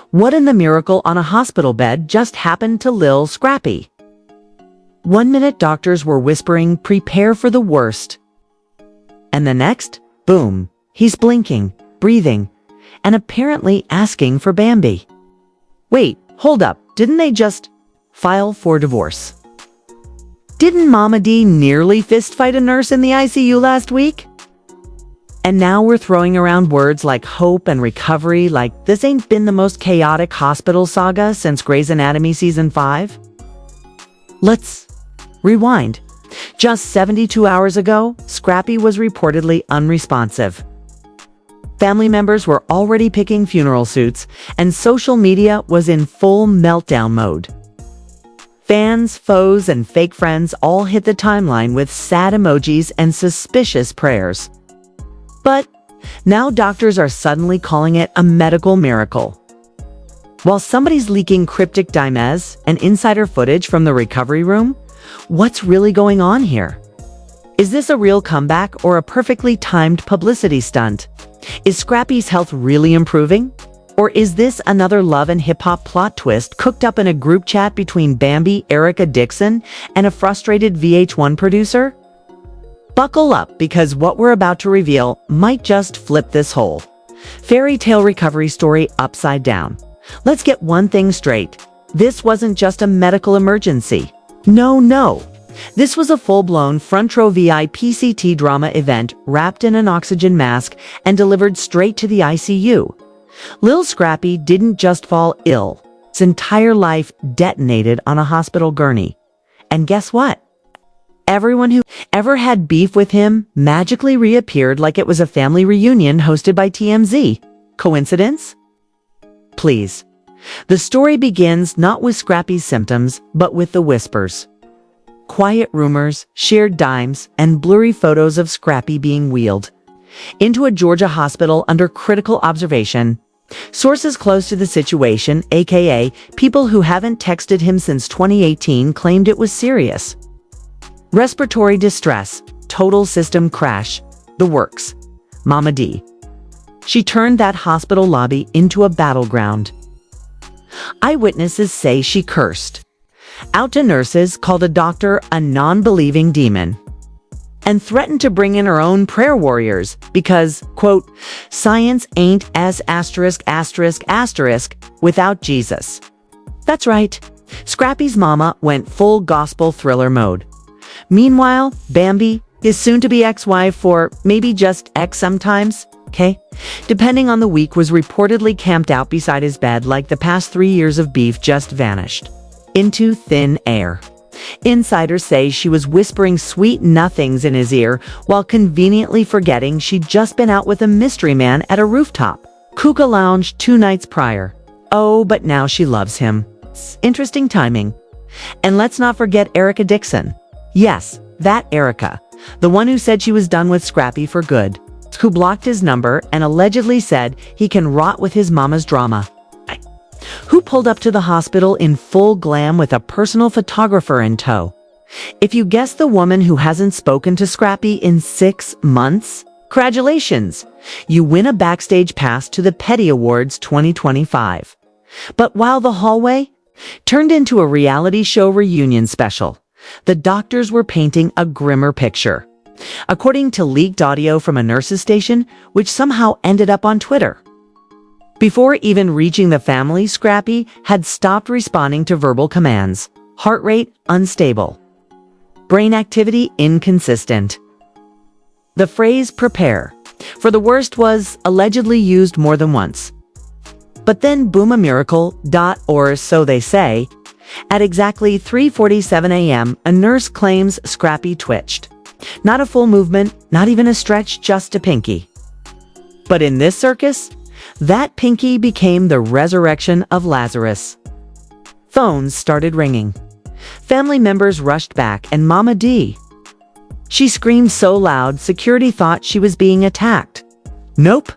What in the miracle on a hospital bed just happened to Lil Scrappy? 1 minute doctors were whispering, "Prepare for the worst." And the next, boom, he's blinking, breathing, and apparently asking for Bambi. Wait, hold up, didn't they just file for divorce? Didn't Mama D nearly fistfight a nurse in the ICU last week? And now we're throwing around words like hope and recovery like this ain't been the most chaotic hospital saga since Grey's Anatomy Season 5? Let's rewind. Just 72 hours ago, Scrappy was reportedly unresponsive. Family members were already picking funeral suits, and social media was in full meltdown mode. Fans, foes, and fake friends all hit the timeline with sad emojis and suspicious prayers. But now doctors are suddenly calling it a medical miracle. While somebody's leaking cryptic dimes and insider footage from the recovery room, what's really going on here? Is this a real comeback or a perfectly timed publicity stunt? Is Scrappy's health really improving? Or is this another love and hip-hop plot twist cooked up in a group chat between Bambi, Erica Dixon, and a frustrated VH1 producer? Buckle up, because what we're about to reveal might just flip this whole fairy tale recovery story upside down. Let's get one thing straight. This wasn't just a medical emergency. No. This was a full-blown front-row VIP CT drama event wrapped in an oxygen mask and delivered straight to the ICU. Lil Scrappy didn't just fall ill. His entire life detonated on a hospital gurney. And guess what? Everyone who ever had beef with him magically reappeared like it was a family reunion hosted by TMZ. Coincidence? Please. The story begins not with Scrappy's symptoms, but with the whispers. Quiet rumors, shared dimes, and blurry photos of Scrappy being wheeled into a Georgia hospital under critical observation. Sources close to the situation, aka people who haven't texted him since 2018, claimed it was serious. Respiratory distress, total system crash, the works. Mama D. She turned that hospital lobby into a battleground. Eyewitnesses say she cursed out to nurses, called a doctor a non-believing demon, and threatened to bring in her own prayer warriors because, quote, science ain't as **** without Jesus. That's right. Scrappy's mama went full gospel thriller mode. Meanwhile, Bambi, his soon-to-be ex-wife, or maybe just ex sometimes, okay, depending on the week, was reportedly camped out beside his bed like the past 3 years of beef just vanished into thin air. Insiders say she was whispering sweet nothings in his ear while conveniently forgetting she'd just been out with a mystery man at a rooftop Kuka lounge 2 nights prior. Oh, but now she loves him. Interesting timing. And let's not forget Erica Dixon. Yes, that Erica, the one who said she was done with Scrappy for good, who blocked his number and allegedly said he can rot with his mama's drama. Who pulled up to the hospital in full glam with a personal photographer in tow. If you guess the woman who hasn't spoken to Scrappy in 6 months, congratulations, you win a backstage pass to the Petty Awards 2025. But while the hallway turned into a reality show reunion special, the doctors were painting a grimmer picture, according to leaked audio from a nurse's station, which somehow ended up on Twitter. Before even reaching the family, Scrappy had stopped responding to verbal commands. Heart rate unstable. Brain activity inconsistent. The phrase "prepare for the worst" was allegedly used more than once. But then boom, a miracle, or so they say. At exactly 3:47 a.m., a nurse claims Scrappy twitched. Not a full movement, not even a stretch, just a pinky. But in this circus, that pinky became the resurrection of Lazarus. Phones started ringing. Family members rushed back, and Mama D. She screamed so loud, security thought she was being attacked. Nope,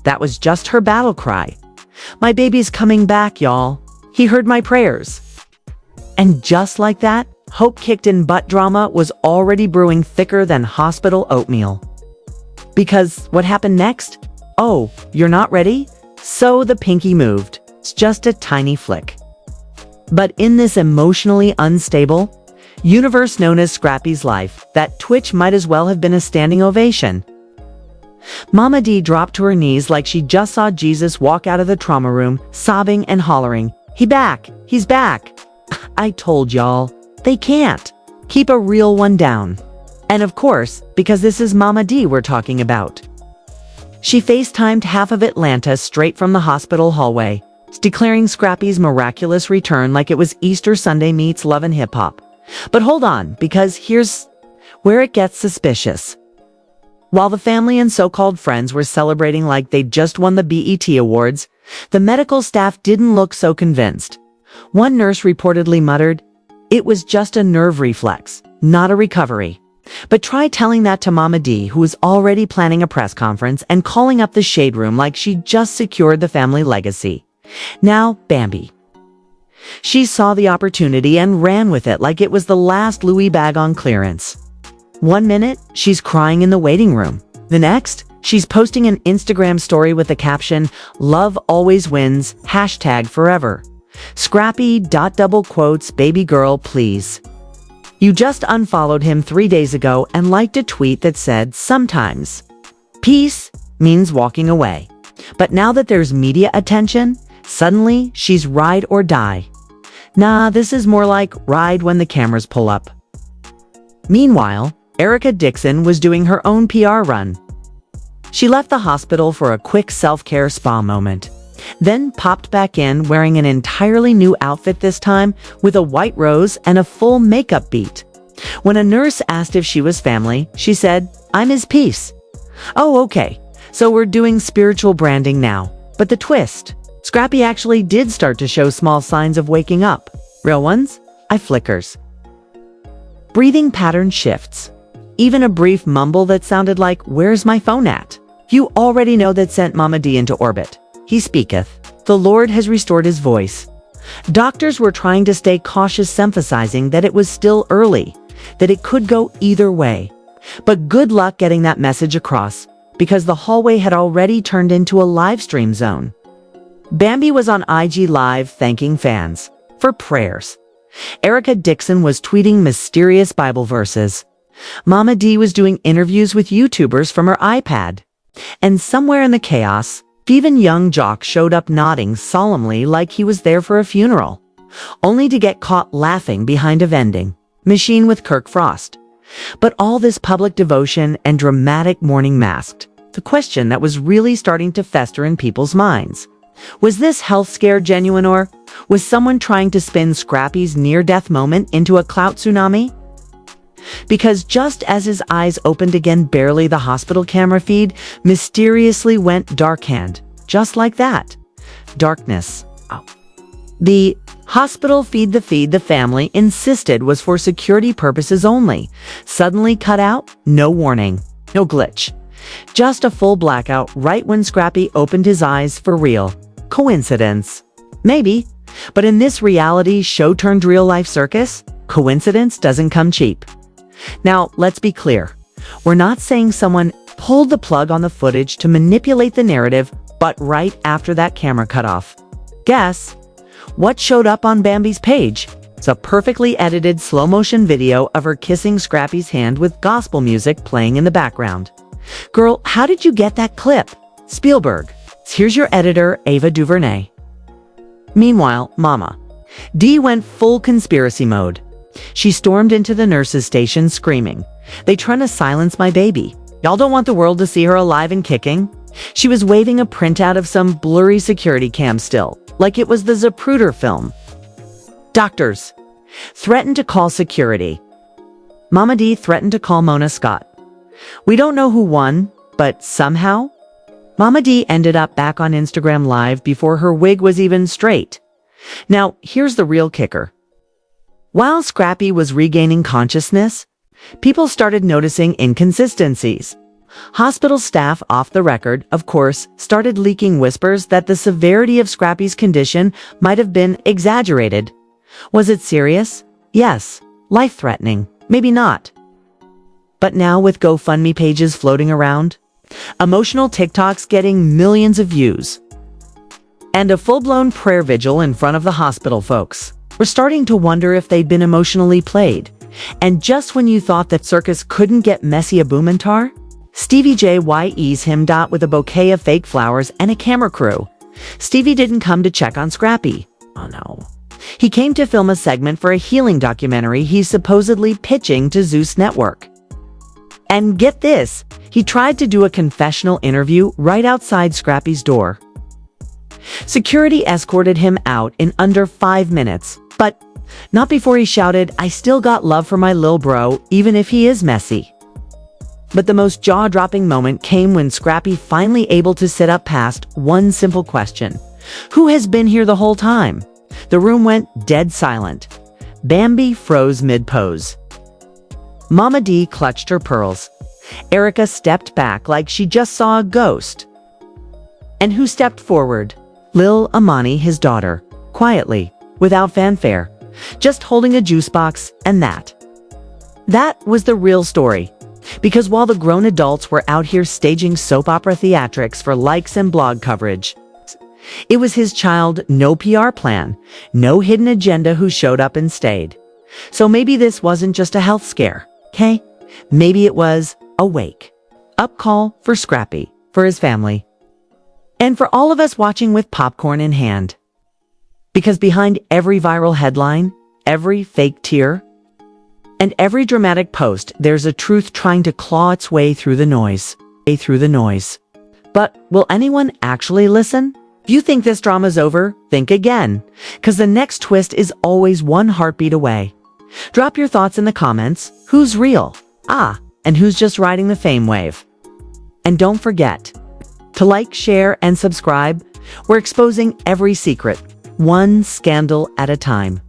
that was just her battle cry. My baby's coming back, y'all. He heard my prayers. And just like that, hope kicked in butt drama was already brewing thicker than hospital oatmeal. Because what happened next? Oh, you're not ready? So the pinky moved. It's just a tiny flick. But in this emotionally unstable universe known as Scrappy's life, that twitch might as well have been a standing ovation. Mama D dropped to her knees like she just saw Jesus walk out of the trauma room, sobbing and hollering, "He back! He's back!" I told y'all, they can't. Keep a real one down. And of course, because this is Mama D we're talking about. She FaceTimed half of Atlanta straight from the hospital hallway, declaring Scrappy's miraculous return like it was Easter Sunday meets Love and Hip Hop. But hold on, because here's where it gets suspicious. While the family and so-called friends were celebrating like they'd just won the BET Awards, the medical staff didn't look so convinced. One nurse reportedly muttered, "It was just a nerve reflex, not a recovery." But try telling that to Mama D, who was already planning a press conference and calling up the shade room like she just secured the family legacy. Now, Bambi. She saw the opportunity and ran with it like it was the last Louis bag on clearance. One minute, she's crying in the waiting room. The next, she's posting an Instagram story with the caption, "Love always wins, #forever. Scrappy, double quotes, baby girl, please." You just unfollowed him 3 days ago and liked a tweet that said, "Sometimes peace means walking away." But now that there's media attention, suddenly she's ride or die. Nah, this is more like ride when the cameras pull up. Meanwhile, Erica Dixon was doing her own PR run. She left the hospital for a quick self-care spa moment, then popped back in wearing an entirely new outfit this time with a white rose and a full makeup beat. When a nurse asked if she was family, she said, "I'm his piece." Oh, okay, so we're doing spiritual branding now. But the twist, Scrappy actually did start to show small signs of waking up. Real ones? Eye flickers. Breathing pattern shifts. Even a brief mumble that sounded like, "Where's my phone at?" You already know that sent Mama D into orbit. He speaketh. The Lord has restored his voice. Doctors were trying to stay cautious, emphasizing that it was still early, that it could go either way. But good luck getting that message across, because the hallway had already turned into a live stream zone. Bambi was on IG Live thanking fans for prayers. Erica Dixon was tweeting mysterious Bible verses. Mama D was doing interviews with YouTubers from her iPad. And somewhere in the chaos, even young Jock showed up nodding solemnly like he was there for a funeral, only to get caught laughing behind a vending machine with Kirk Frost. But all this public devotion and dramatic mourning masked the question that was really starting to fester in people's minds. Was this health scare genuine, or was someone trying to spin Scrappy's near-death moment into a clout tsunami? Because just as his eyes opened again, barely the hospital camera feed mysteriously went dark-hand. Just like that. Darkness. Oh. The hospital feed the family insisted was for security purposes only. Suddenly cut out, no warning, no glitch. Just a full blackout right when Scrappy opened his eyes for real. Coincidence? Maybe. But in this reality show turned real-life circus, coincidence doesn't come cheap. Now, let's be clear. We're not saying someone pulled the plug on the footage to manipulate the narrative, but right after that camera cut off. Guess what showed up on Bambi's page? It's a perfectly edited slow-motion video of her kissing Scrappy's hand with gospel music playing in the background. Girl, how did you get that clip? Spielberg. Here's your editor, Ava DuVernay. Meanwhile, Mama D went full conspiracy mode. She stormed into the nurse's station screaming, "They trying to silence my baby. Y'all don't want the world to see her alive and kicking?" She was waving a printout of some blurry security cam still, like it was the Zapruder film. Doctors threatened to call security. Mama D threatened to call Mona Scott. We don't know who won, but somehow, Mama D ended up back on Instagram Live before her wig was even straight. Now, here's the real kicker. While Scrappy was regaining consciousness, people started noticing inconsistencies. Hospital staff, off the record, of course, started leaking whispers that the severity of Scrappy's condition might have been exaggerated. Was it serious? Yes. Life-threatening? Maybe not. But now with GoFundMe pages floating around, emotional TikToks getting millions of views, and a full-blown prayer vigil in front of the hospital folks. We're starting to wonder if they'd been emotionally played. And just when you thought that circus couldn't get messy a Boomentar, Stevie J's him with a bouquet of fake flowers and a camera crew. Stevie didn't come to check on Scrappy. Oh no. He came to film a segment for a healing documentary he's supposedly pitching to Zeus Network. And get this, he tried to do a confessional interview right outside Scrappy's door. Security escorted him out in under 5 minutes, but not before he shouted, "I still got love for my lil bro, even if he is messy." But the most jaw-dropping moment came when Scrappy finally able to sit up past one simple question. Who has been here the whole time? The room went dead silent. Bambi froze mid-pose. Mama D clutched her pearls. Erica stepped back like she just saw a ghost. And who stepped forward? Lil Amani, his daughter, quietly, without fanfare, just holding a juice box, and that. That was the real story. Because while the grown adults were out here staging soap opera theatrics for likes and blog coverage, it was his child, no PR plan, no hidden agenda, who showed up and stayed. So maybe this wasn't just a health scare, okay? Maybe it was a wake-up call for Scrappy, for his family, and for all of us watching with popcorn in hand. Because behind every viral headline, every fake tear, and every dramatic post, there's a truth trying to claw its way through the noise. But will anyone actually listen? If you think this drama's over, think again, because the next twist is always one heartbeat away. Drop your thoughts in the comments. Who's real? And who's just riding the fame wave? And don't forget to like, share, and subscribe. We're exposing every secret, one scandal at a time.